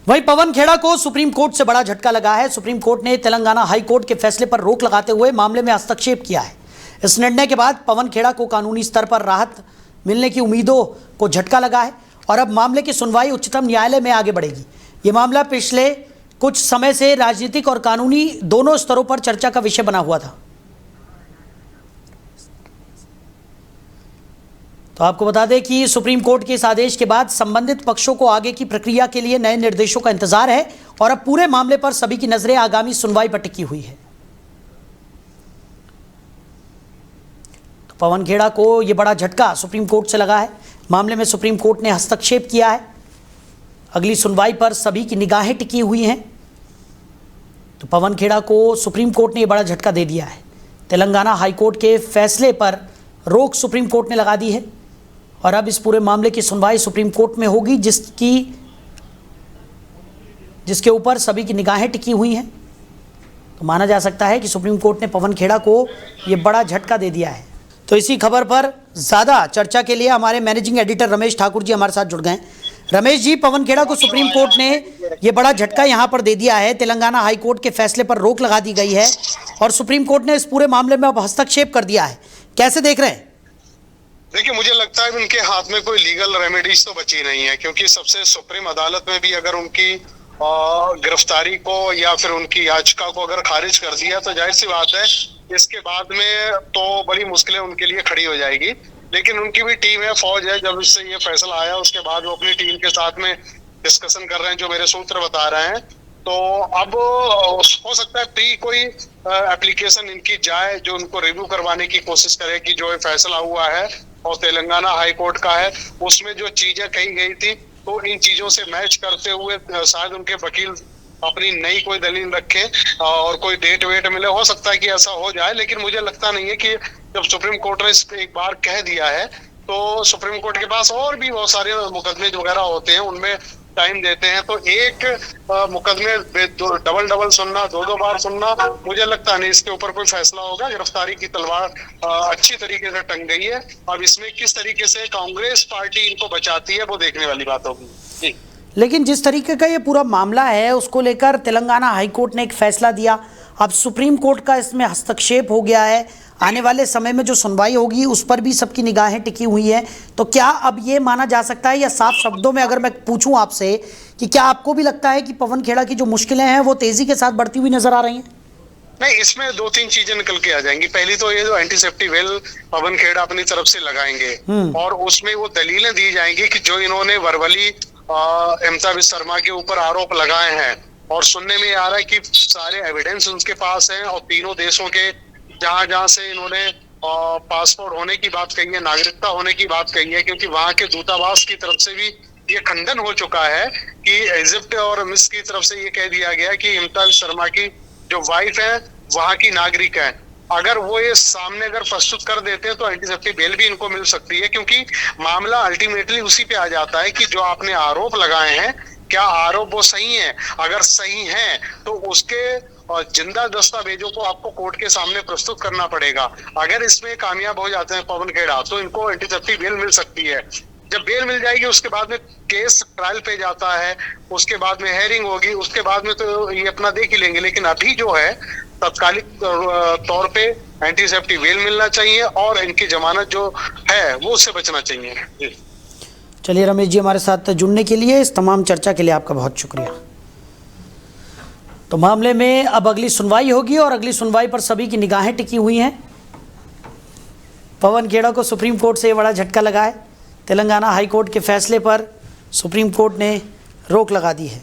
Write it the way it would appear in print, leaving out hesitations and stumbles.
वहीं पवन खेड़ा को supreme court से बड़ा झटका लगा है। सुप्रीम कोर्ट ने तेलंगाना हाई कोर्ट के फैसले पर रोक लगाते हुए मामले में हस्तक्षेप किया है। इस निर्णय के बाद पवन खेड़ा को कानूनी स्तर पर राहत मिलने की उम्मीदों को झटका लगा है और अब मामले की सुनवाई उच्चतम न्यायालय में आगे बढ़ेगी। ये मामला पिछले कुछ समय से राजनीतिक और कानूनी दोनों स्तरों पर चर्चा का विषय बना हुआ था। तो आपको बता दें कि सुप्रीम कोर्ट के इस आदेश के बाद संबंधित पक्षों को आगे की प्रक्रिया के लिए नए निर्देशों का इंतजार है और अब पूरे मामले पर सभी की नजरें आगामी सुनवाई पर टिकी हुई है। तो पवन खेड़ा को यह बड़ा झटका सुप्रीम कोर्ट से लगा है। मामले में सुप्रीम कोर्ट ने हस्तक्षेप किया है। अगली सुनवाई पर सभी की निगाहें टिकी हुई हैं। तो पवन खेड़ा को सुप्रीम कोर्ट ने यह बड़ा झटका दे दिया है। तेलंगाना हाईकोर्ट के फैसले पर रोक सुप्रीम कोर्ट ने लगा दी है और अब इस पूरे मामले की सुनवाई सुप्रीम कोर्ट में होगी, जिसके ऊपर सभी की निगाहें टिकी हुई हैं। तो माना जा सकता है कि सुप्रीम कोर्ट ने पवन खेड़ा को यह बड़ा झटका दे दिया है। तो इसी खबर पर ज़्यादा चर्चा के लिए हमारे मैनेजिंग एडिटर रमेश ठाकुर जी हमारे साथ जुड़ गए। रमेश जी, पवन खेड़ा को सुप्रीम कोर्ट ने यह बड़ा झटका यहां पर दे दिया है। तेलंगाना हाई कोर्ट के फैसले पर रोक लगा दी गई है और सुप्रीम कोर्ट ने इस पूरे मामले में अब हस्तक्षेप कर दिया है। कैसे देख रहे हैं? देखिए, मुझे लगता है उनके हाथ में कोई लीगल रेमेडीज तो बची नहीं है, क्योंकि सबसे सुप्रीम अदालत में भी अगर उनकी गिरफ्तारी को या फिर उनकी याचिका को अगर खारिज कर दिया तो जाहिर सी बात है इसके बाद में तो बड़ी मुश्किलें उनके लिए खड़ी हो जाएगी। लेकिन उनकी भी टीम है, फौज है। जब इससे ये फैसला आया उसके बाद वो अपनी टीम के साथ में डिस्कशन कर रहे हैं, जो मेरे सूत्र बता रहे हैं। तो अब हो सकता है प्री कोई एप्लीकेशन इनकी जाए जो उनको रिव्यू करवाने की कोशिश करे कि जो फैसला हुआ है और तेलंगाना हाई कोर्ट का है उसमें जो चीजें कही गई थी तो इन चीजों से मैच करते हुए शायद उनके वकील अपनी नई कोई दलील रखे और कोई डेट वेट मिले। हो सकता है कि ऐसा हो जाए, लेकिन मुझे लगता नहीं है कि जब सुप्रीम कोर्ट ने एक बार कह दिया है तो सुप्रीम कोर्ट के पास और भी बहुत सारे मुकदमे वगैरह होते हैं, उनमें टाइम देते हैं। तो एक मुकदमे डबल सुनना, दो बार सुनना, मुझे लगता नहीं इसके ऊपर कोई फैसला होगा। गिरफ्तारी की तलवार अच्छी तरीके से टंग गई है। अब इसमें किस तरीके से कांग्रेस पार्टी इनको बचाती है वो देखने वाली बात होगी। लेकिन जिस तरीके का ये पूरा मामला है उसको लेकर तेलंगाना हाईकोर्ट ने एक फैसला दिया, अब सुप्रीम कोर्ट का इसमें हस्तक्षेप हो गया है। आने वाले समय में जो सुनवाई होगी उस पर भी सबकी निगाहें टिकी हुई हैं। तो क्या अब ये माना जा सकता है, या साफ शब्दों में अगर मैं पूछूं आपसे कि क्या आपको भी लगता है कि पवन खेड़ा की जो मुश्किलें हैं वो तेजी के साथ बढ़ती हुई नजर आ रही हैं? नहीं, इसमें दो तीन चीजें निकल के आ जाएंगी। पहली तो ये जो एंटीसेप्टिक वेल पवन खेड़ा अपनी तरफ से लगाएंगे और उसमें वो दलीलें दी जाएंगी कि जो इन्होंने वर्बली अमिताभ शर्मा के ऊपर आरोप लगाए हैं और सुनने में आ रहा है कि सारे एविडेंस उनके पास हैं और तीनों देशों के जहां से इन्होंने पासपोर्ट होने की बात कही है, नागरिकता होने की बात कही है, क्योंकि वहां के दूतावास की तरफ से भी ये खंडन हो चुका है कि इजिप्ट और मिस्र की तरफ से ये कह दिया गया कि अमिताभ शर्मा की जो वाइफ है वहां की नागरिक है। अगर वो ये सामने अगर प्रस्तुत कर देते हैं तो एंटीसेप्टिक बेल भी इनको मिल सकती है, क्योंकि मामला अल्टीमेटली उसी पे आ जाता है कि जो आपने आरोप लगाए हैं क्या आरोप वो सही है। अगर सही है तो उसके जिंदा दस्तावेजों को आपको कोर्ट के सामने प्रस्तुत करना पड़ेगा। अगर इसमें कामयाब हो जाते हैं पवन खेड़ा तो इनको एंटीसेप्टिक बेल मिल सकती है। जब बेल मिल जाएगी उसके बाद में केस ट्रायल पे जाता है, उसके बाद में हेयरिंग होगी, उसके बाद में तो ये अपना देख ही लेंगे। लेकिन अभी जो है तत्कालिक तौर पे एंटीसेप्टिक बेल मिलना चाहिए और इनकी जमानत जो है वो उससे बचना चाहिए। चलिए रमेश जी, हमारे साथ जुड़ने के लिए, इस तमाम चर्चा के लिए आपका बहुत शुक्रिया। तो मामले में अब अगली सुनवाई होगी और अगली सुनवाई पर सभी की निगाहें टिकी हुई हैं। पवन खेड़ा को सुप्रीम कोर्ट से ये बड़ा झटका लगा है। तेलंगाना हाई कोर्ट के फैसले पर सुप्रीम कोर्ट ने रोक लगा दी है।